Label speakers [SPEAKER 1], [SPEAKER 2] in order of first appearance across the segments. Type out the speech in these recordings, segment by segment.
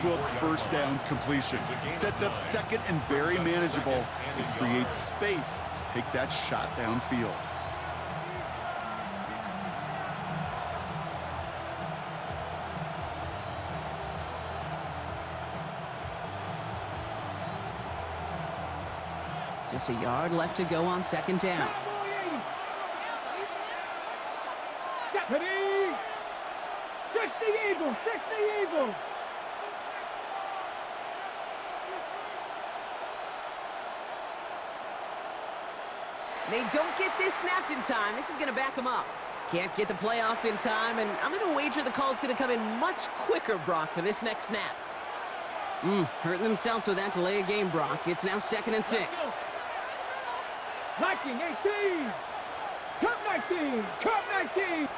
[SPEAKER 1] textbook first down completion. Sets up second and very manageable. It creates space to take that shot downfield.
[SPEAKER 2] Just a yard left to go on second down.
[SPEAKER 3] Deputy! 60 Eagles! 60 Eagles!
[SPEAKER 2] They don't get this snapped in time. This is going to back them up. Can't get the play off in time, and I'm going to wager the call's going to come in much quicker, Brock, for this next snap. Hurting themselves with that delay of game, Brock. It's now 2nd and 6.
[SPEAKER 3] Liking 18! Cup 19! Cup 19!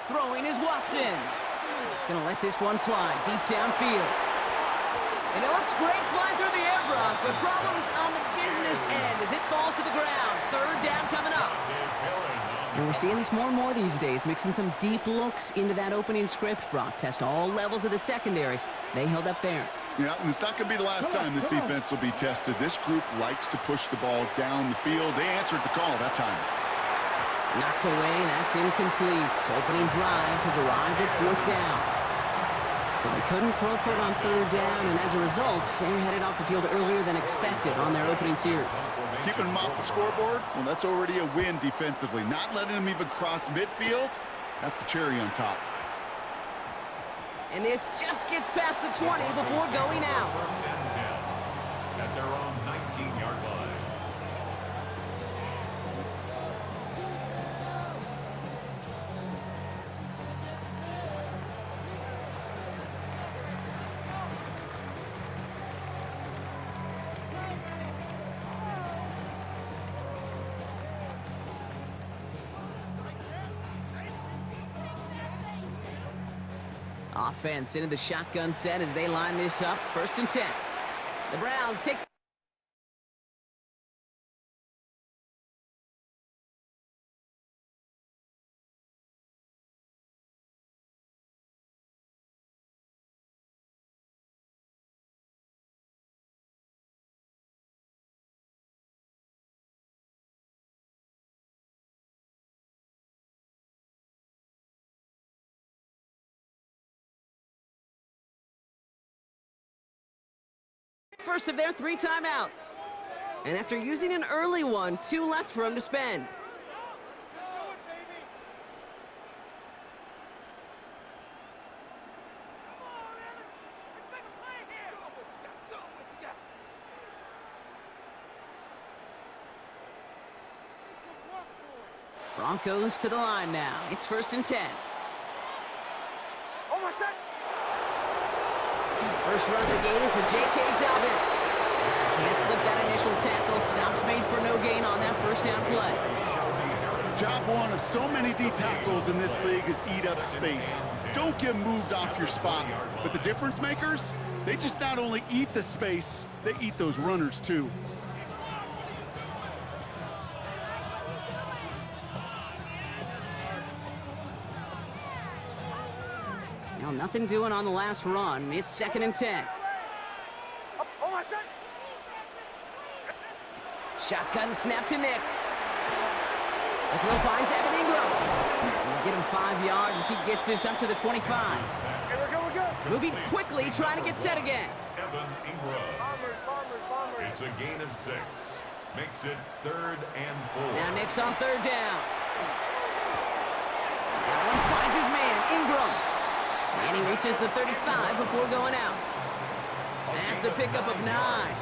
[SPEAKER 2] Throwing is Watson. Gonna let this one fly deep downfield. And it looks great flying through the air, Brock, but problems on the business end as it falls to the ground. 3rd down coming up. And we're seeing this more and more these days, mixing some deep looks into that opening script, Brock. Test all levels of the secondary. They held up there.
[SPEAKER 1] Yeah, and it's not going to be the last time this defense will be tested. This group likes to push the ball down the field. They answered the call that time.
[SPEAKER 2] Knocked away, that's incomplete. Opening drive has arrived at 4th down. So they couldn't throw for it on 3rd down, and as a result, they're headed off the field earlier than expected on their opening series.
[SPEAKER 1] Keeping them off the scoreboard, well, that's already a win defensively. Not letting them even cross midfield, that's the cherry on top.
[SPEAKER 2] And this just gets past the 20 before going out.
[SPEAKER 4] First and 10 at their own 19-yard line.
[SPEAKER 2] Offense into the shotgun set as they line this up. 1st and 10. The Browns take... First of their 3 timeouts. And after using an early one, 2 left for him to spend. Broncos to the line now. It's 1st and 10. First run of the game for J.K. Dobbins. Can't slip that initial tackle. Stops made for no gain on that 1st down play.
[SPEAKER 1] Job one of so many D tackles in this league is eat up space. Don't get moved off your spot. But the difference makers, they just not only eat the space, they eat those runners too.
[SPEAKER 2] Nothing doing on the last run. It's 2nd and 10. Shotgun snap to Nix. The throw finds Evan Ingram. We'll get him 5 yards as he gets this up to the 25. Moving quickly, trying to get set again.
[SPEAKER 4] Evan Ingram. It's a gain of 6. Makes it 3rd and 4.
[SPEAKER 2] Now Nix on 3rd down. That one finds his man, Ingram. And he reaches the 35 before going out. That's a pickup of 9.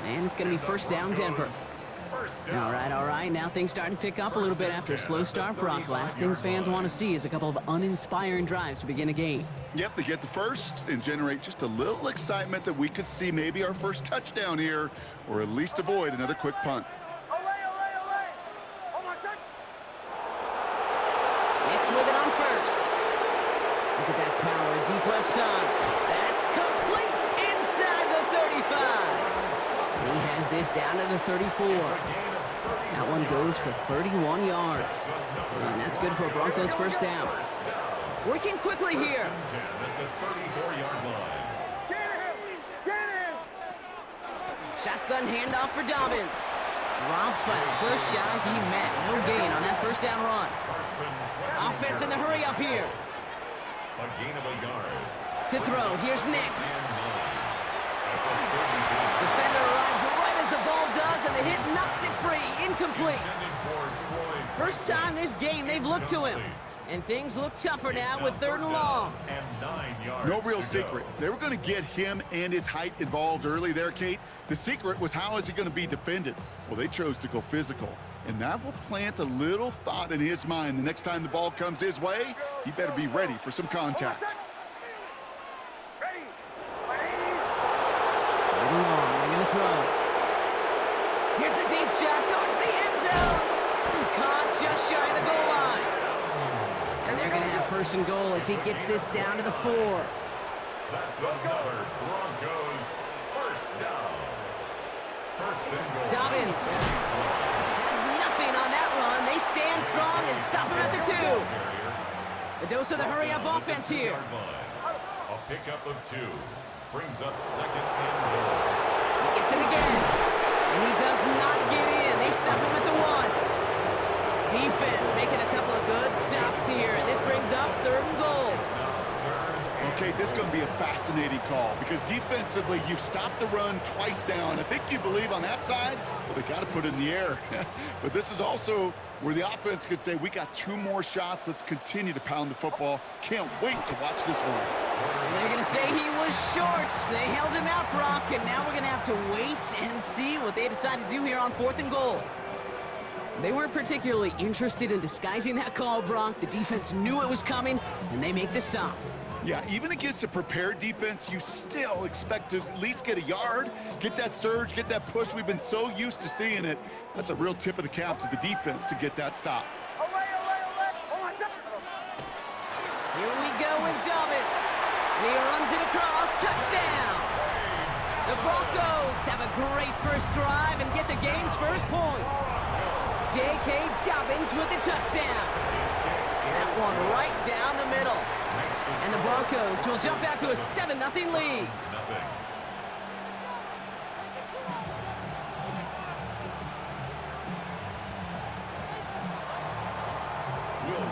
[SPEAKER 2] And it's going to be 1st down, Denver. All right. Now things starting to pick up a little bit after a slow start, Brock. Last things fans want to see is a couple of uninspiring drives to begin a game.
[SPEAKER 1] Yep, they get the first and generate just a little excitement that we could see maybe our first touchdown here, or at least avoid another quick punt.
[SPEAKER 2] Nix with it on 1st. Look at that power, deep left side. That's complete inside the 35. And he has this down to the 34. That one goes for 31 yards. And that's good for a Broncos 1st down. Working quickly here. Shotgun handoff for Dobbins. Dropped by the first guy he met. No gain on that first down run. Offense in the hurry up here.
[SPEAKER 4] A gain of a yard.
[SPEAKER 2] To throw, here's Nix. Defender arrives right as the ball does, and the hit knocks it free. Incomplete. First time this game they've looked to him. And things look tougher now with 3rd and long.
[SPEAKER 1] No real secret. They were going to get him and his height involved early there, Kate. The secret was, how is he going to be defended? Well, they chose to go physical. And that will plant a little thought in his mind. The next time the ball comes his way, he better be ready for some contact.
[SPEAKER 2] They're going to throw. Here's a deep shot towards the end zone. Caught just shy of the goal line. And they're going to have 1st and goal as he gets this down to the 4.
[SPEAKER 4] That's another Broncos 1st down. 1st and goal.
[SPEAKER 2] Dobbins has nothing on that run. They stand strong and stop him at the 2. The dose of the hurry-up offense here.
[SPEAKER 4] A pickup of 2. Brings up 2nd and goal.
[SPEAKER 2] He gets it again. And he does not get in. They stop him at the 1. Defense making a couple of good stops here. And this brings up 3rd and goal.
[SPEAKER 1] Okay, this is going to be a fascinating call because defensively, you've stopped the run twice now. And I think you believe on that side, well, they got to put it in the air. But this is also where the offense could say, we got 2 more shots. Let's continue to pound the football. Can't wait to watch this one.
[SPEAKER 2] And they're going to say he was short. They held him out, Brock, and now we're going to have to wait and see what they decide to do here on 4th and goal. They weren't particularly interested in disguising that call, Brock. The defense knew it was coming, and they make the stop.
[SPEAKER 1] Yeah, even against a prepared defense, you still expect to at least get a yard, get that surge, get that push. We've been so used to seeing it. That's a real tip of the cap to the defense to get that stop.
[SPEAKER 2] Here we go with Dobbins. And he runs it across. Touchdown! The Broncos have a great first drive and get the game's first points. J.K. Dobbins with the touchdown. That one right down the middle. And the Broncos will jump out to a 7-0 lead.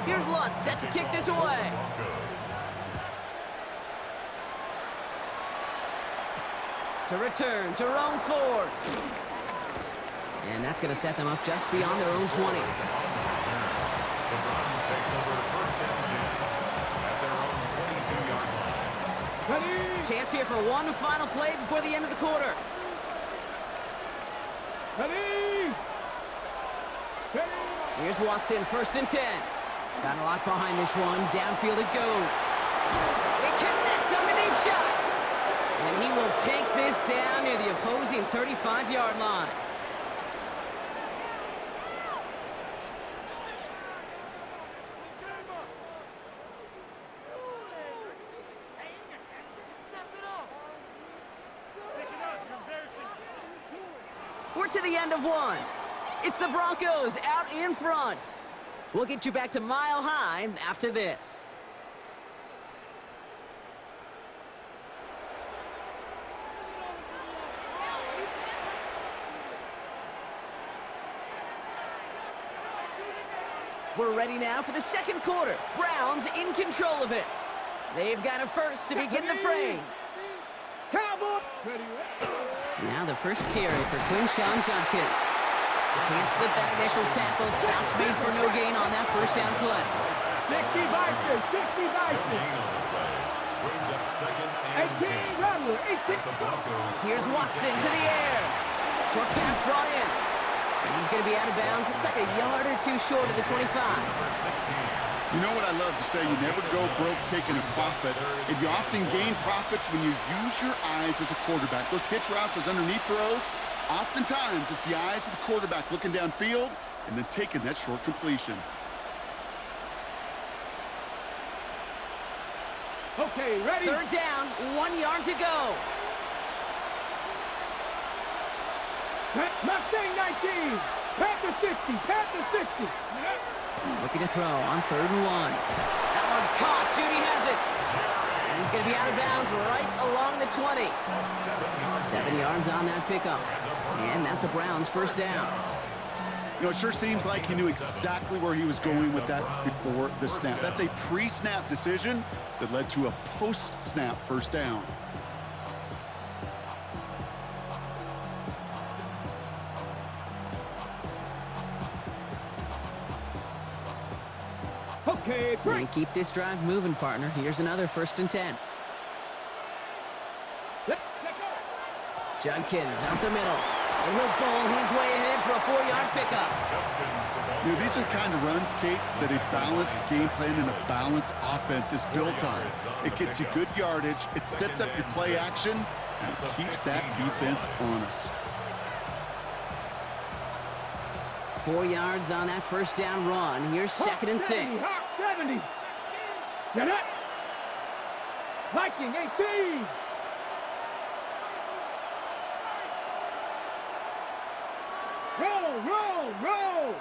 [SPEAKER 2] Here's Lutz set to kick this away. To return, Jerome Ford. And that's going to set them up just beyond their own 20.
[SPEAKER 4] The Browns take over 1st and 10 at their own 22-yard line.
[SPEAKER 3] Ready?
[SPEAKER 2] Chance here for one final play before the end of the quarter.
[SPEAKER 3] Ready? Ready?
[SPEAKER 2] Here's Watson, 1st and 10. Got a lock behind this one. Downfield it goes. They connect on the deep shot. And he will take this down near the opposing 35-yard line. We're to the end of one. It's the Broncos out in front. We'll get you back to Mile High after this. We're ready now for the second quarter. Browns in control of it. They've got a first to begin the frame.
[SPEAKER 3] Cowboy. Ready?
[SPEAKER 2] Now the first carry for Quinshawn Judkins. Can't slip that initial tackle. Stops made for no gain on that first down play.
[SPEAKER 3] 60 Vikings. 60 Vikings.
[SPEAKER 4] Brings up 2nd and
[SPEAKER 3] 18
[SPEAKER 4] 10.
[SPEAKER 3] Rattler. 18.
[SPEAKER 4] The Broncos.
[SPEAKER 2] Here's Watson to the air. Short pass brought in. And he's going to be out of bounds. Looks like a yard or 2 short of the 25.
[SPEAKER 1] You know what I love to say? You never go broke taking a profit. And you often gain profits when you use your eyes as a quarterback. Those hitch routes, those underneath throws, oftentimes it's the eyes of the quarterback looking downfield and then taking that short completion.
[SPEAKER 3] Okay, ready?
[SPEAKER 2] 3rd down, 1 yard to go.
[SPEAKER 3] Mustang 19. Panther 60. Panther 60.
[SPEAKER 2] Looking to throw on 3rd and 1. That one's caught. Judy has it. And And he's going to be out of bounds right along the 20. 7 yards on that pickup. And that's a Browns first down.
[SPEAKER 1] You know, it sure seems like he knew exactly where he was going with that before the snap. That's a pre-snap decision that led to a post-snap first down.
[SPEAKER 3] Okay, break.
[SPEAKER 2] And keep this drive moving, partner. Here's another 1st and 10.
[SPEAKER 3] Let's go.
[SPEAKER 2] Judkins out the middle. And he'll bowl his way ahead for a 4-yard pickup.
[SPEAKER 1] You know, these are the kind of runs, Kate, that a balanced game plan and a balanced offense is built on. It gets you good yardage, it sets up your play action, and it keeps that defense honest.
[SPEAKER 2] 4 yards on that first down run. Here's 2nd and 6.
[SPEAKER 3] 70. Get it. Viking 18. Roll.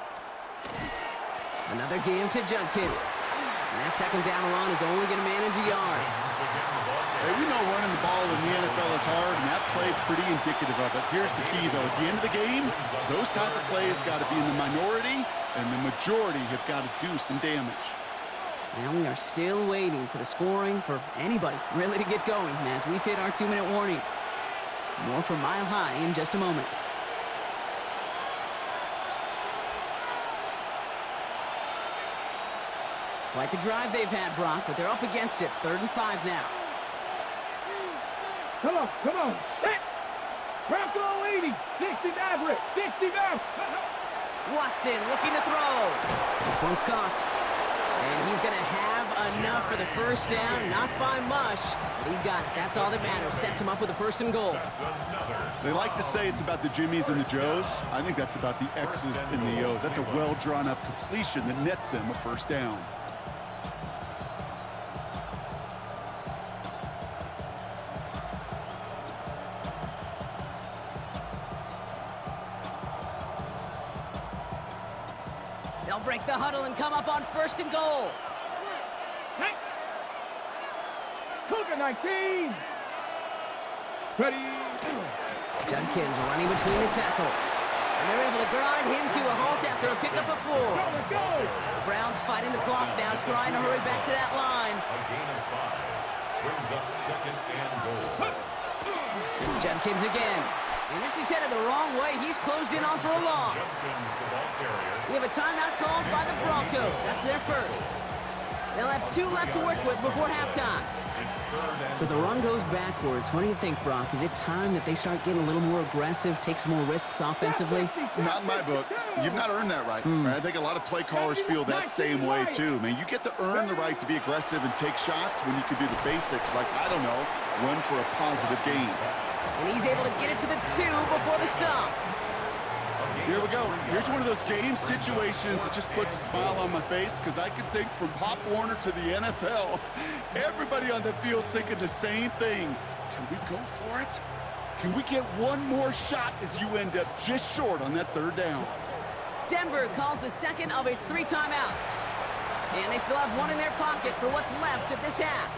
[SPEAKER 2] Another game to Judkins. And that 2nd down run is only going to manage a yard.
[SPEAKER 1] Hey, we know running the ball in the NFL is hard, and that play pretty indicative of it. Here's the key, though. At the end of the game, those type of plays got to be in the minority, and the majority have got to do some damage.
[SPEAKER 2] And we are still waiting for the scoring for anybody really to get going as we've hit our 2-minute warning. More from Mile High in just a moment. Quite the drive they've had, Brock, but they're up against it. 3rd and 5 now.
[SPEAKER 3] Come on. Set. Bronco 80. 60 Maverick. 60 Maverick.
[SPEAKER 2] Watson looking to throw. This one's caught. And he's going to have enough for the first down. Not by much, but he got it. That's all that matters. Sets him up with a 1st and goal.
[SPEAKER 1] They like to say it's about the Jimmies and the Joes. I think that's about the X's and the O's. That's a well-drawn-up completion that nets them a 1st down.
[SPEAKER 2] They'll break the huddle and come up on 1st and goal.
[SPEAKER 3] Cougar 19. Ready.
[SPEAKER 2] Judkins running between the tackles. And they're able to grind him to a halt after a pickup of 4.
[SPEAKER 3] Let's go.
[SPEAKER 2] The Browns fighting the clock now, trying to hurry back to that line.
[SPEAKER 4] A gain of 5 brings up 2nd and goal.
[SPEAKER 2] It's Judkins again. And this is headed the wrong way. He's closed in on for a loss.
[SPEAKER 4] Judkins, the ball carrier.
[SPEAKER 2] We have a timeout called by the Broncos. That's their first. They'll have 2 left to work with before halftime.
[SPEAKER 4] It's 3rd and
[SPEAKER 2] So the run goes backwards. What do you think, Brock? Is it time that they start getting a little more aggressive, take some more risks offensively?
[SPEAKER 1] Not in my book. You've not earned that right. Right? I think a lot of play callers feel that same way, too. Man, you get to earn the right to be aggressive and take shots when you can do the basics, like, I don't know, run for a positive gain.
[SPEAKER 2] And he's able to get it to the 2 before the stop.
[SPEAKER 1] Here we go. Here's one of those game situations that just puts a smile on my face because I can think from Pop Warner to the NFL, everybody on the field thinking the same thing. Can we go for it? Can we get one more shot as you end up just short on that 3rd down?
[SPEAKER 2] Denver calls the 2nd of its 3 timeouts. And they still have 1 in their pocket for what's left of this half.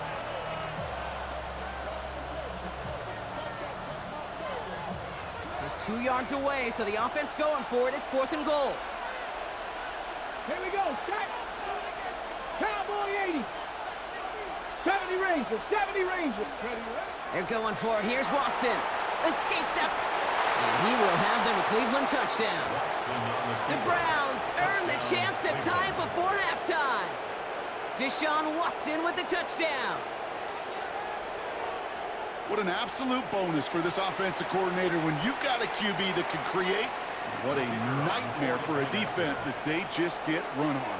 [SPEAKER 2] Just 2 yards away, so the offense going for it. It's 4th and goal.
[SPEAKER 3] Here we go. Set. Cowboy 80. 70 Rangers. 70 Rangers. Ready.
[SPEAKER 2] They're going for it. Here's Watson. Escapes up. And he will have them a Cleveland touchdown. The Browns earn the chance to tie it before halftime. Deshaun Watson with the touchdown.
[SPEAKER 1] What an absolute bonus for this offensive coordinator when you've got a QB that can create. What a nightmare for a defense as they just get run on.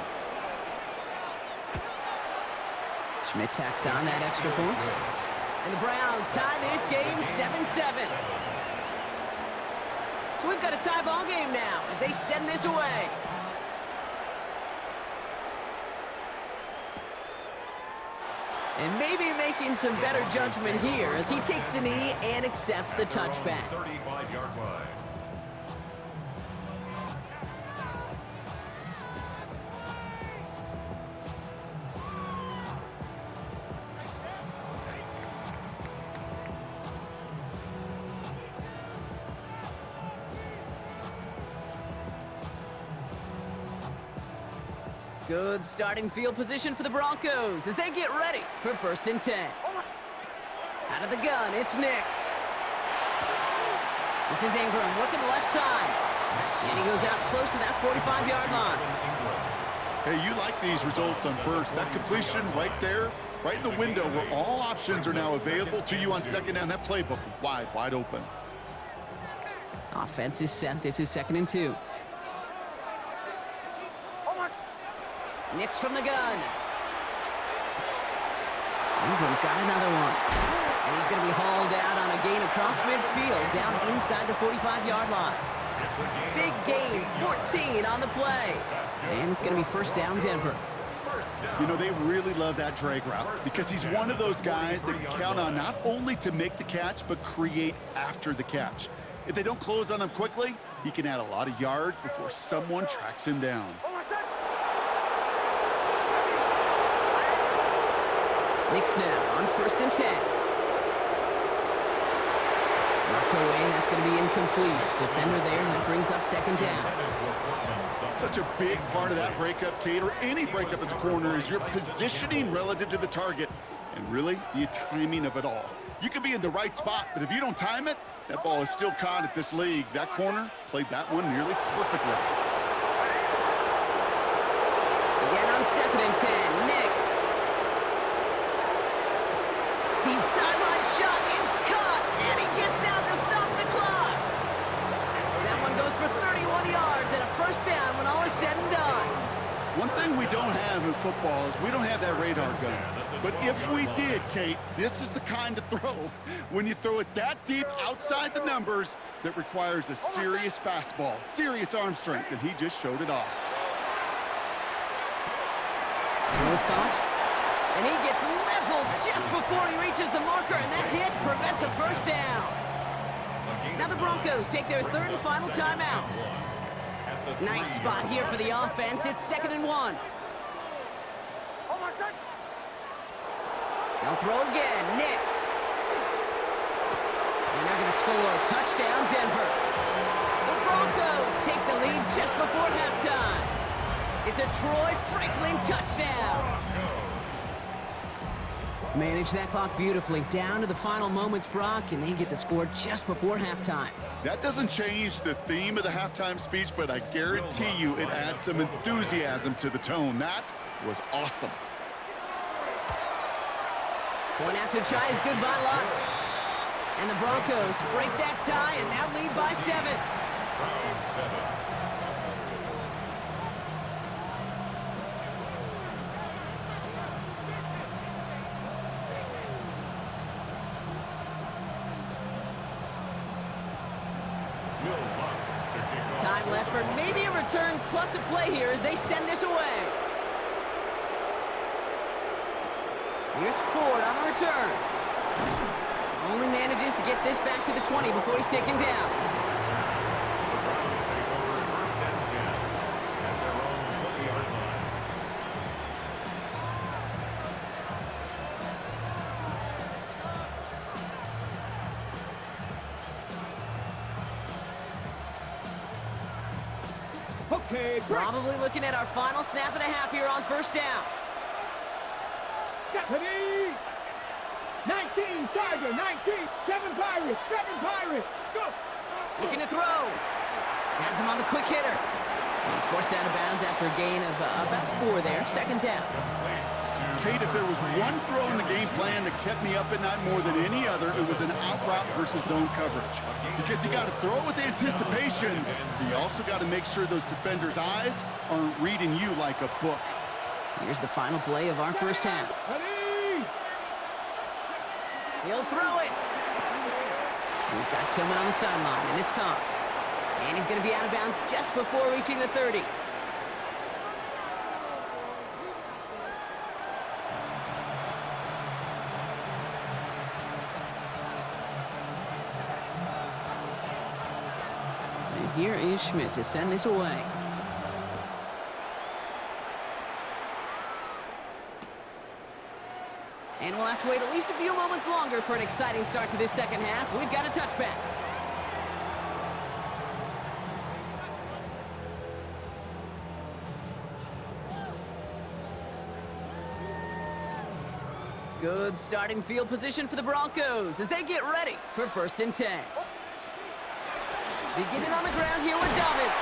[SPEAKER 2] Schmidt tacks on that extra point. And the Browns tie this game 7-7. So we've got a tie ball game now as they send this away. And maybe making some better judgment here as he takes a knee and accepts the touchback.
[SPEAKER 4] 35-yard line.
[SPEAKER 2] Good starting field position for the Broncos as they get ready for 1st and 10. Out of the gun, it's Nix. This is Ingram working the left side. And he goes out close to that 45-yard line.
[SPEAKER 1] Hey, you like these results on first. That completion right there, right in the window where all options are now available to you on 2nd down. That playbook wide open.
[SPEAKER 2] Offense is set. This is 2nd and 2. Nix from the gun. Ingram's got another one. And he's going to be hauled out on a gain across midfield down inside the 45-yard line. Big gain, 14 on the play. And it's going to be 1st down, Denver.
[SPEAKER 1] You know, they really love that drag route because he's one of those guys that can count on not only to make the catch, but create after the catch. If they don't close on him quickly, he can add a lot of yards before someone tracks him down.
[SPEAKER 2] Nix now on 1st and 10. Knocked away, and that's going to be incomplete. Defender there, and that brings up 2nd down.
[SPEAKER 1] Such a big part of that breakup, Kate, or any breakup as a corner, is your positioning relative to the target and really the timing of it all. You can be in the right spot, but if you don't time it, that ball is still caught at this league. That corner played that one nearly perfectly.
[SPEAKER 2] Again on 2nd and 10, Nix. Deep sideline shot is caught, and he gets out to stop the clock. That one goes for 31 yards and a 1st down when all is said and done.
[SPEAKER 1] One thing we don't have in football is we don't have that radar gun. But if we did, Kate, this is the kind of throw, when you throw it that deep outside the numbers, that requires a serious fastball, serious arm strength, and he just showed it off.
[SPEAKER 2] Throws caught. And he gets leveled just before he reaches the marker, and that hit prevents a 1st down. Now the Broncos take their 3rd and final timeout. Nice spot here for the offense. It's 2nd and 1. They'll throw again. Nix. And they're going to score a touchdown, Denver. The Broncos take the lead just before halftime. It's a Troy Franklin touchdown. Manage that clock beautifully. Down to the final moments, Brock, and they get the score just before halftime.
[SPEAKER 1] That doesn't change the theme of the halftime speech, but I guarantee you it adds some enthusiasm to the tone. That was awesome.
[SPEAKER 2] Point after try is good by Lutz. And the Broncos break that tie and now lead by 7. Time left for maybe a return plus a play here as they send this away. Here's Ford on the return. Only manages to get this back to the 20 before he's taken down.
[SPEAKER 3] Okay,
[SPEAKER 2] Probably looking at our final snap of the half here on 1st down.
[SPEAKER 3] Deputy! 19, Tiger, 19, 7 Pirates, 7 Pirates, go!
[SPEAKER 2] Looking to throw. Has him on the quick hitter. And he's forced out of bounds after a gain of about 4 there. 2nd down.
[SPEAKER 1] Kate, if there was one throw in the game plan that kept me up at night more than any other, it was an out route versus zone coverage. Because you got to throw with anticipation, but you also got to make sure those defenders' eyes aren't reading you like a book.
[SPEAKER 2] Here's the final play of our 1st half.
[SPEAKER 3] Ready!
[SPEAKER 2] He'll throw it. He's got Tillman on the sideline, and it's caught. And he's going to be out of bounds just before reaching the 30. And here is Schmidt to send this away. And we'll have to wait at least a few moments longer for an exciting start to this 2nd half. We've got a touchback. Good starting field position for the Broncos as they get ready for 1st and 10. Beginning on the ground here with Dobbins.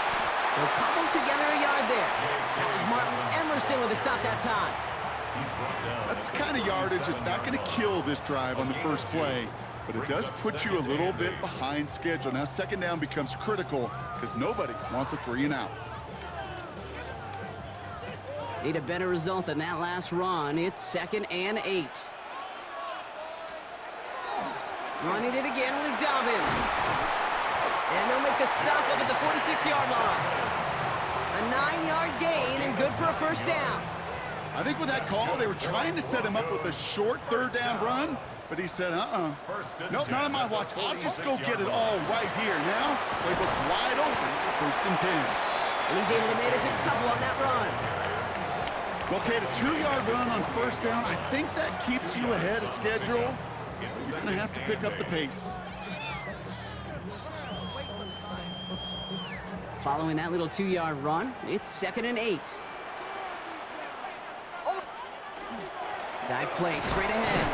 [SPEAKER 2] They'll cobble together a yard there. That was Martin Emerson with a stop that time.
[SPEAKER 1] That's the kind of yardage it's not going to kill this drive on the first play, but it does put you a little bit behind schedule. Now 2nd down becomes critical because nobody wants a 3 and out.
[SPEAKER 2] Need a better result than that last run. It's 2nd and 8. Running it again with Dobbins. And they'll make the stop up at the 46-yard line. A 9-yard gain and good for a 1st down.
[SPEAKER 1] I think with that call, they were trying to set him up with a short 3rd down run, but he said, nope, not on my watch. I'll just go get it all right here. Now, playbook's wide open for 1st and 10.
[SPEAKER 2] And he's able to manage a couple on that run.
[SPEAKER 1] Okay, the 2-yard run on 1st down, I think that keeps you ahead of schedule. You're going to have to pick up the pace.
[SPEAKER 2] Following that little 2-yard run, it's 2nd and 8. Dive play straight ahead.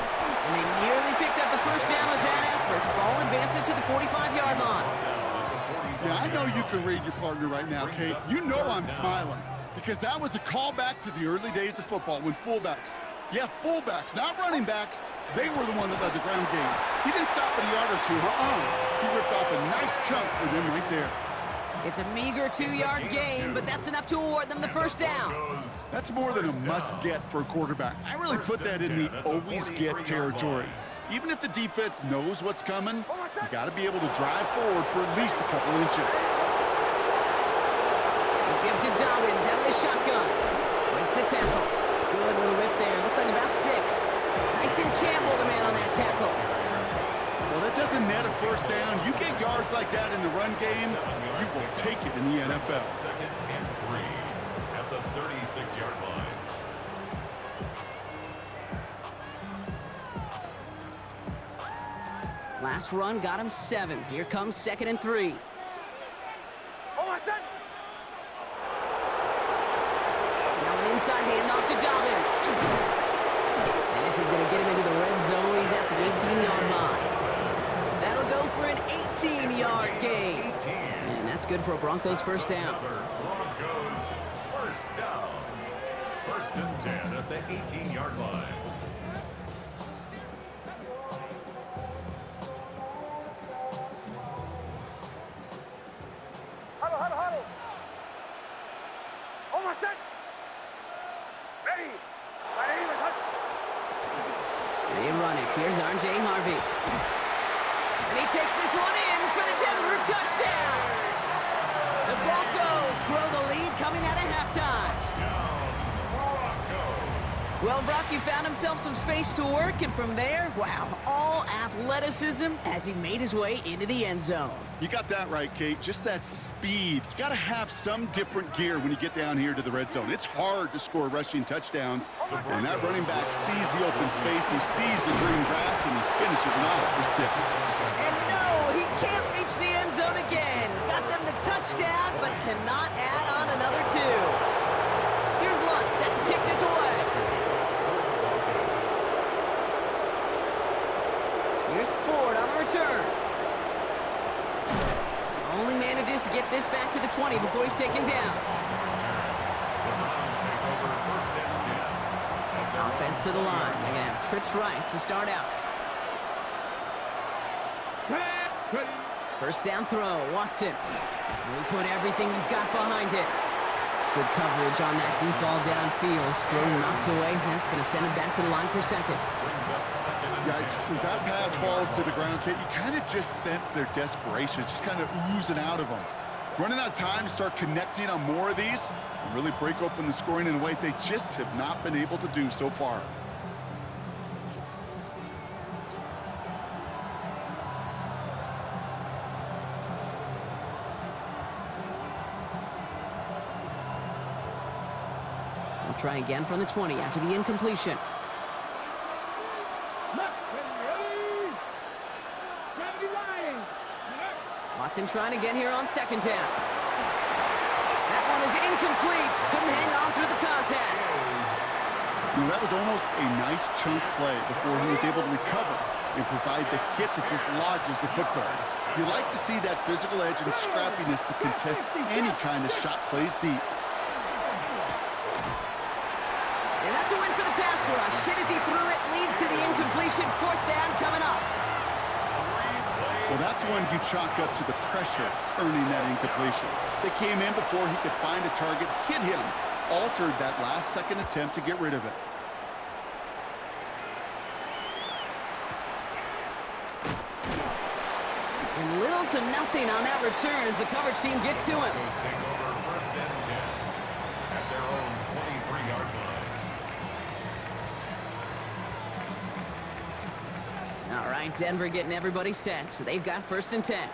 [SPEAKER 2] And they nearly picked up the 1st down with that effort. Ball advances to the 45-yard line.
[SPEAKER 1] Yeah, I know you can read your partner right now, Kate. You know I'm smiling. Because that was a callback to the early days of football when fullbacks, fullbacks, not running backs, they were the one that led the ground game. He didn't stop at a yard or two, He ripped off a nice chunk for them right there.
[SPEAKER 2] It's a meager 2-yard gain, but that's enough to award them the 1st down.
[SPEAKER 1] That's more than a must-get for a quarterback. I really put that in the always-get territory. Even if the defense knows what's coming, you got to be able to drive forward for at least a couple inches.
[SPEAKER 2] Give to Dobbins out of the shotgun. Breaks the tackle. Good little rip there. Looks like about 6. Tyson Campbell, the man on that tackle.
[SPEAKER 1] Well, that doesn't net a 1st down. You get yards like that in the run game, you will take it in the NFL.
[SPEAKER 4] 2nd and 3 at the 36-yard line.
[SPEAKER 2] Last run got him 7. Here comes 2nd and 3. Now an inside handoff to Dobbins. And this is going to get him into the red zone. He's at the 18-yard line. That'll go for an 18-yard gain. And that's good for a Broncos 1st down.
[SPEAKER 4] Broncos 1st down. 1st and 10 at the 18-yard line.
[SPEAKER 3] Huddle. Almost set. Ready.
[SPEAKER 2] They run it. Here's R.J. Harvey. And he takes this one in for the Denver touchdown. The Broncos grow the lead coming out of halftime. Well, Brock, he found himself some space to work, and from there, wow, all athleticism as he made his way into the end zone.
[SPEAKER 1] You got that right, Kate. Just that speed. You got to have some different gear when you get down here to the red zone. It's hard to score rushing touchdowns, and that running back sees the open space, he sees the green grass, and he finishes it off for 6.
[SPEAKER 2] And no, he can't reach the end zone again. Got them the touchdown, but cannot add on another 2. Here's Lutz set to kick this away. Here's Ford on the return. Only manages to get this back to the 20 before he's taken down. Offense to the line. Again, trips right to start out. 1st down throw, Watson. And he put everything he's got behind it. Good coverage on that deep ball downfield. Throw knocked away. That's going to send him back to the line for 2nd.
[SPEAKER 1] Yikes, as that pass falls to the ground, Kate, you kind of just sense their desperation, just kind of oozing out of them. Running out of time to start connecting on more of these and really break open the scoring in a way they just have not been able to do so far.
[SPEAKER 2] They'll try again from the 20 after the incompletion. Watson trying again here on 2nd down. That one is incomplete. Couldn't hang on through the contact.
[SPEAKER 1] You know, that was almost a nice chunk play before he was able to recover and provide the hit that dislodges the football. You like to see that physical edge and scrappiness to contest any kind of shot plays deep.
[SPEAKER 2] And that's a win for the pass rush. Hit as he threw it, leads to the incompletion. Fourth down coming up.
[SPEAKER 1] Well, that's when you chalk up to the pressure earning that incompletion. They came in before he could find a target, hit him, altered that last-second attempt to get rid of it.
[SPEAKER 2] And little to nothing on that return as the coverage team gets to him.
[SPEAKER 4] Take over first and 10 at their own 23-yard line.
[SPEAKER 2] All right, Denver getting everybody set, so they've got first and 10.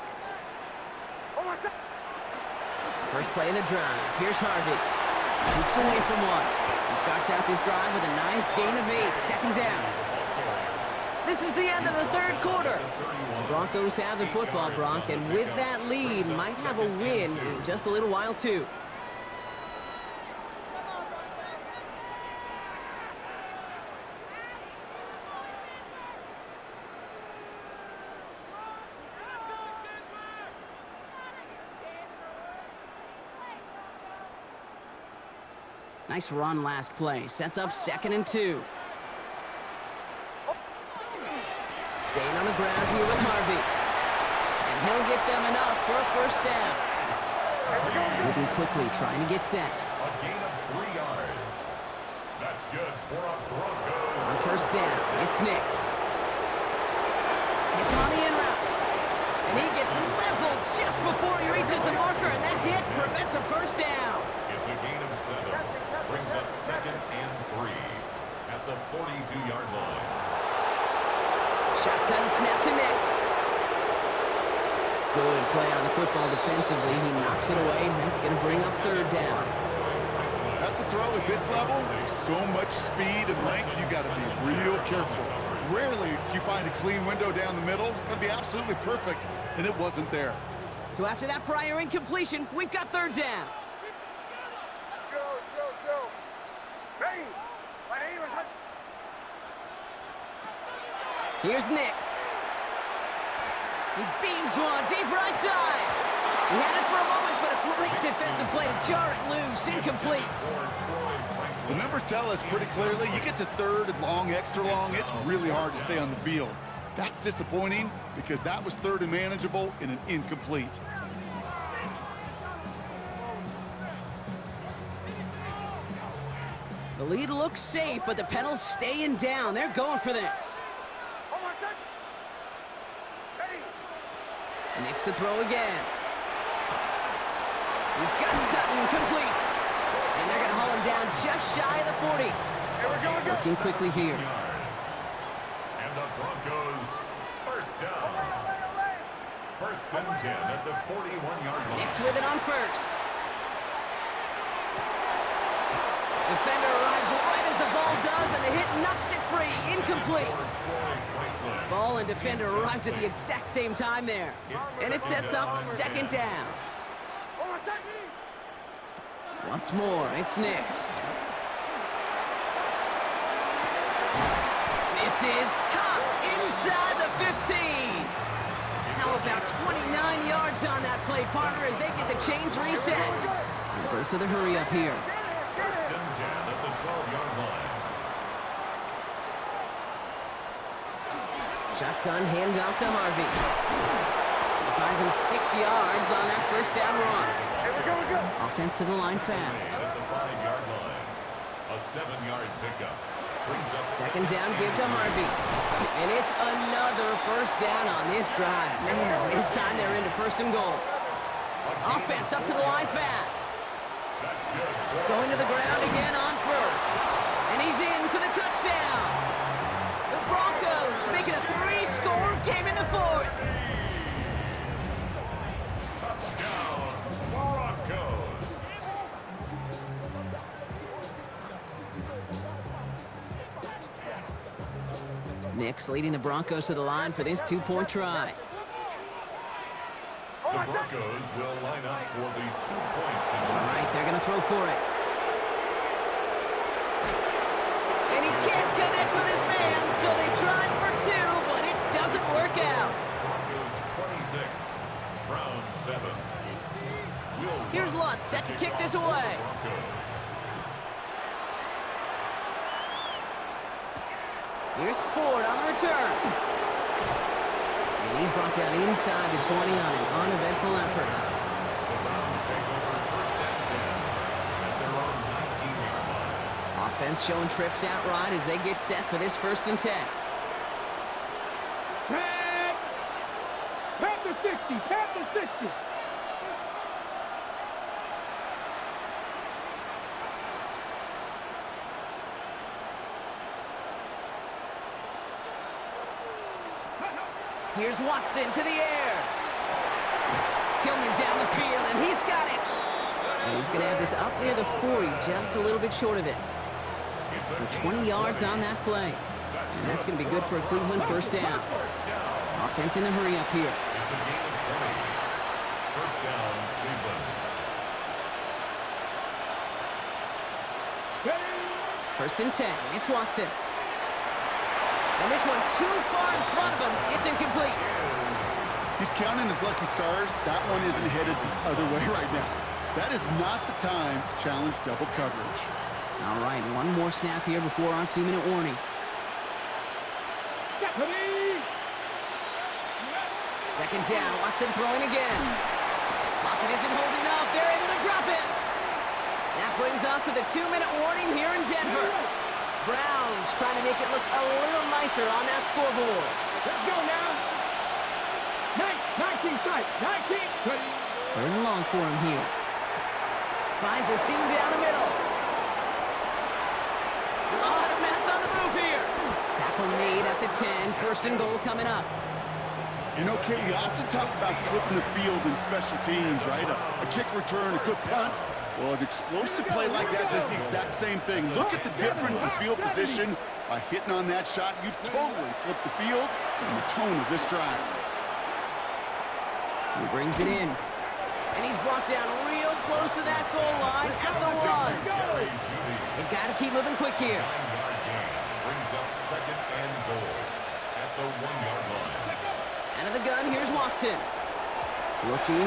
[SPEAKER 2] First play of the drive. Here's Harvey. Shoots away from one. He starts out this drive with a nice gain of 8. Second down. This is the end of the third quarter. The Broncos have the football, Bronk, and with that lead, might have a win in just a little while, too. Nice run last play. Sets up 2nd and 2. Staying on the ground here with Harvey. And he'll get them enough for a first down. Moving quickly, trying to get set.
[SPEAKER 4] A gain of 3 yards. That's good for us Broncos.
[SPEAKER 2] On first down, it's Nix. It's on the in route. And he gets leveled just before he reaches the marker, and that hit prevents a first down.
[SPEAKER 4] It's a gain of 7. Brings up 2nd and 3 at the 42-yard line.
[SPEAKER 2] Shotgun snap to Nix. Good play on the football defensively. He knocks it away, and that's going to bring up third down.
[SPEAKER 1] That's a throw at this level. There's so much speed and length, you got to be real careful. Rarely do you find a clean window down the middle. It'd be absolutely perfect, and it wasn't there.
[SPEAKER 2] So after that prior incompletion, we've got third down. Here's Nix. He beams one deep right side. He had it for a moment, but a great defensive play to jar it loose. Incomplete.
[SPEAKER 1] The numbers tell us pretty clearly, you get to third and long, extra long, it's really hard to stay on the field. That's disappointing because that was third and manageable in an incomplete.
[SPEAKER 2] The lead looks safe, but the Pedals staying down. They're going for this. Nix to throw again. He's got Sutton complete. And they're going to haul him down just shy of the 40. Working quickly here.
[SPEAKER 4] And the Broncos first down. First and 10 at the 41-yard line.
[SPEAKER 2] Nix with it on first. Defender arrives right as the ball does, and the hit knocks it free. Incomplete. Ball and defender arrived at the exact same time there. And it sets up second down. Once more, it's Nix. This is caught inside the 15. How about 29 yards on that play, partner, as they get the chains reset. And dose of the hurry up here.
[SPEAKER 4] First and 10 at the 12-yard line.
[SPEAKER 2] Shotgun handoff to Harvey. He finds him 6 yards on that first down run. Offense to the line fast.
[SPEAKER 4] At the 5-yard line. A 7-yard pickup. Brings up
[SPEAKER 2] Second down give to Harvey. And it's another first down on this drive. Man, this time they're into first and goal. Offense up to the line fast.
[SPEAKER 4] That's good.
[SPEAKER 2] Going to the ground again on first. And he's in for the touchdown. The Broncos making a 3-score game in the fourth.
[SPEAKER 4] Touchdown, Broncos.
[SPEAKER 2] Nix leading the Broncos to the line for this 2-point try.
[SPEAKER 4] The Broncos will line up for the 2-point
[SPEAKER 2] All right, they're going to throw for it. Can't connect with his man, so they tried for two, but it doesn't work out.
[SPEAKER 4] Broncos 26, round 7.
[SPEAKER 2] Here's Lutz set to kick this away. Here's Ford on the return. And he's brought down inside the 20 on an uneventful effort.
[SPEAKER 4] The Browns take over first and 10 at their own 19-yard line.
[SPEAKER 2] Offense showing trips out right as they get set for this 1st and 10.
[SPEAKER 3] Pat the 60, pat the 60.
[SPEAKER 2] Here's Watson to the air. Tillman down the field, and he's got it. And he's going to have this up near the 40, just a little bit short of it. So 20 yards on that play. And that's going to be good for a Cleveland 1st down. Offense in the hurry up here.
[SPEAKER 4] It's a gain of 20. First down, Cleveland.
[SPEAKER 2] First and 10. It's Watson. And this one too far in front of him. It's incomplete.
[SPEAKER 1] He's counting his lucky stars. That one isn't headed the other way right now. That is not the time to challenge double coverage.
[SPEAKER 2] All right, one more snap here before our 2-minute warning. Second down, Watson throwing again. Pocket isn't holding up. They're able to drop it. That brings us to the 2-minute warning here in Denver. Browns trying to make it look a little nicer on that scoreboard.
[SPEAKER 3] Let's go now. 19 sight. 19.
[SPEAKER 2] 3rd and long for him here. Finds a seam down the middle. A lot of mess on the move here. Tackle made at the 10. 1st and goal coming up.
[SPEAKER 1] You know, Kate, we often talk about flipping the field in special teams, right? A kick return, a good punt. Well, an explosive play like that does the exact same thing. Look at the difference in field position. By hitting on that shot, you've totally flipped the field and the tone of this drive.
[SPEAKER 2] He brings it in. And he's brought down real close to that goal line at the 1. They've got to keep moving quick here.
[SPEAKER 4] 9-yard gain brings up 2nd and goal at the 1-yard line.
[SPEAKER 2] Out of the gun, here's Watson. Looking,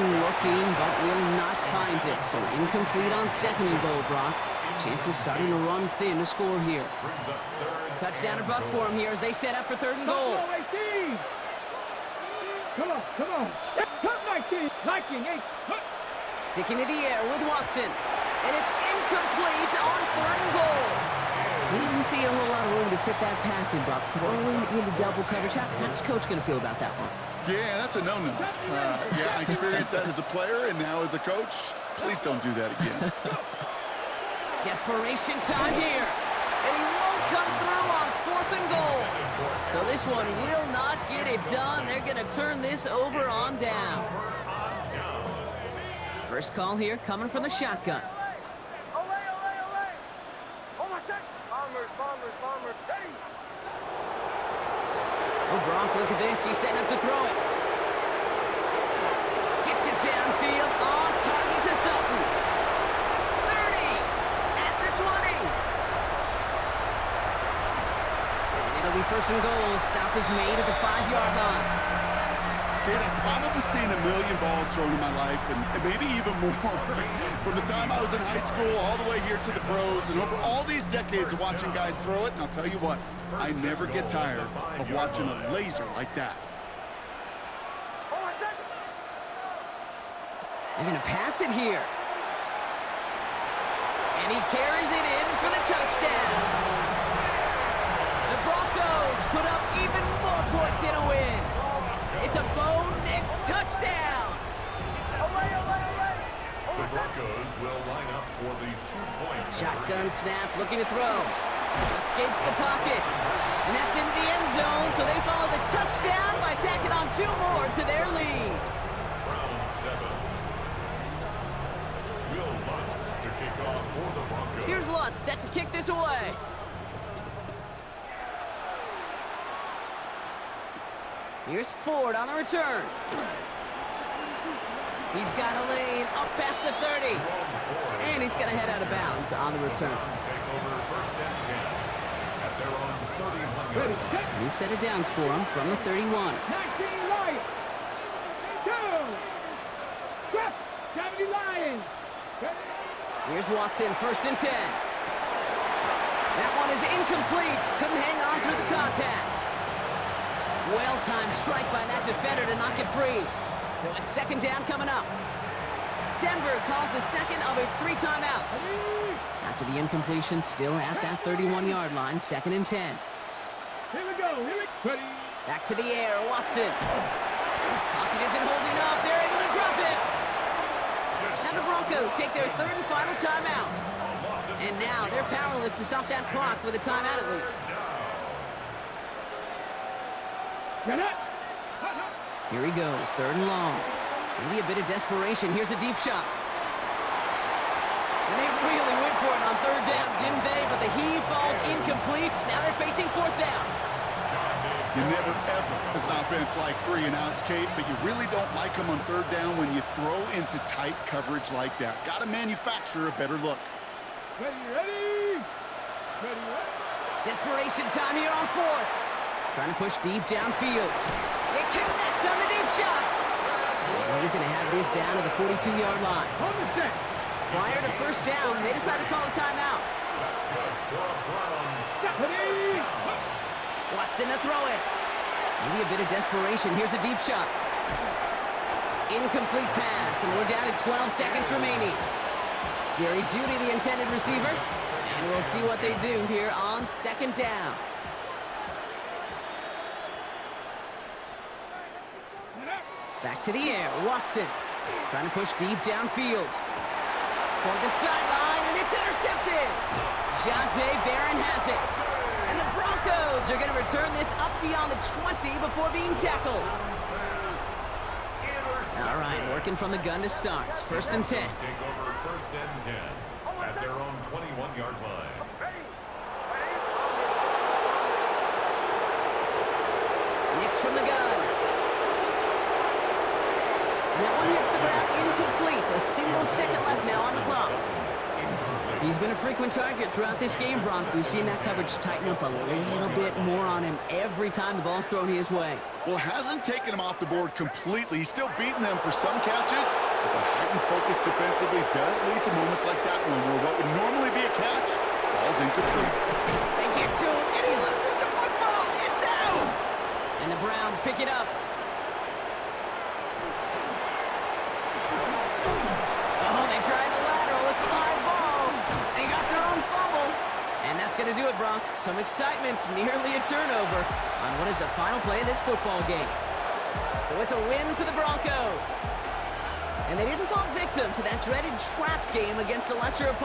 [SPEAKER 2] but will not find it. So incomplete on 2nd and goal, Brock. Chances starting to run thin to score here.
[SPEAKER 4] Brings up 3rd.
[SPEAKER 2] Touchdown or bust for him here as they set up for 3rd and goal.
[SPEAKER 3] Come on. Cut 19. 19, 8.
[SPEAKER 2] Sticking to the air with Watson. And it's incomplete on 3rd and goal. Didn't see a whole lot of room to fit that pass in, Brock. Throwing into double coverage. How's Coach going to feel about that one?
[SPEAKER 1] Yeah, that's a no-no. Yeah, I experienced that as a player and now as a coach. Please don't do that again.
[SPEAKER 2] Desperation time here. And he won't come through on 4th and goal. So this one will not get it done. They're going to turn this over on downs. First call here coming from the shotgun. Oh, Brock, look at this. He's setting up to throw it. Gets it downfield on target to Sutton. 30 at the 20. And it'll be 1st and goal. Stop is made at the 5-yard line.
[SPEAKER 1] Kate, I've probably seen a million balls thrown in my life, and maybe even more. From the time I was in high school all the way here to the pros, and over all these decades of watching guys throw it, and I'll tell you what, I never get tired of watching a laser like that.
[SPEAKER 2] They're going to pass it here. And he carries it in for the touchdown. The Broncos put up even more points in a win. It's a Bo Nix touchdown.
[SPEAKER 4] The Broncos will line up for the 2-point.
[SPEAKER 2] Shotgun snap, looking to throw. Escapes the pocket. And that's into the end zone, so they follow the touchdown by tacking on 2 more to their lead.
[SPEAKER 4] Round 7. Will Lutz to kick off for the Broncos.
[SPEAKER 2] Here's Lutz set to kick this away. Here's Ford on the return. He's got a lane up past the 30. And he's going to head out of bounds on the return.
[SPEAKER 4] Take over 1st and 10 at their
[SPEAKER 3] Ready, set.
[SPEAKER 2] New set of downs for him from the 31.
[SPEAKER 3] 19 Lions. 2. Drop. 70 Lions. Ready.
[SPEAKER 2] Here's Watson, 1st and 10. That one is incomplete. Couldn't hang on through the contact. Well-timed strike by that defender to knock it free. So it's 2nd down coming up. Denver calls the second of its 3 timeouts. After the incompletion, still at that 31-yard line, 2nd and 10.
[SPEAKER 3] Here we go. Here we go. Ready.
[SPEAKER 2] Back to the air, Watson. Pocket isn't holding up. They're able to drop it. Now the Broncos take their 3rd and final timeout. And now they're powerless to stop that clock with a timeout at least.
[SPEAKER 3] Get up.
[SPEAKER 2] Here he goes, 3rd and long. Maybe a bit of desperation. Here's a deep shot. And they really went for it on 3rd down, didn't they? But the heave falls incomplete. Now they're facing 4th down.
[SPEAKER 1] You never, ever, as an offense, like 3 and outs, Kate, but you really don't like them on 3rd down when you throw into tight coverage like that. Got to manufacture a better look.
[SPEAKER 3] Ready, ready. Ready, ready.
[SPEAKER 2] Desperation time here on 4th. Trying to push deep downfield. They connect on the deep shot. And he's going to have this down to the 42-yard line.
[SPEAKER 3] On the set.
[SPEAKER 2] Prior to 1st down, they decide to call a timeout.
[SPEAKER 4] That's good for a Browns.
[SPEAKER 3] Ready.
[SPEAKER 2] Watson to throw it. Maybe a bit of desperation. Here's a deep shot. Incomplete pass, and we're down to 12 seconds remaining. Jerry Jeudy, the intended receiver. And we'll see what they do here on 2nd down. Back to the air, Watson. Trying to push deep downfield. Toward the sideline, and it's intercepted. Jonte Barron has it. And the Broncos are going to return this up beyond the 20 before being tackled. All right, working from the gun to start. 1st and 10.
[SPEAKER 4] Take over 1st and 10 at their own 21-yard line.
[SPEAKER 2] Nix from the gun. And that one hits the ground incomplete. A single second left now on the clock. He's been a frequent target throughout this game, Bronk. We've seen that coverage tighten up a little bit more on him every time the ball's thrown his way.
[SPEAKER 1] Well, hasn't taken him off the board completely. He's still beating them for some catches, but the heightened focus defensively does lead to moments like that one where what would normally be a catch falls incomplete.
[SPEAKER 2] They get to him, and he loses the football. It's out! And the Browns pick it up. Oh, they tried the lateral. It's a live ball. They got their own fumble. And that's going to do it, Bronk. Some excitement, nearly a turnover on what is the final play of this football game. So it's a win for the Broncos. And they didn't fall victim to that dreaded trap game against a lesser opponent.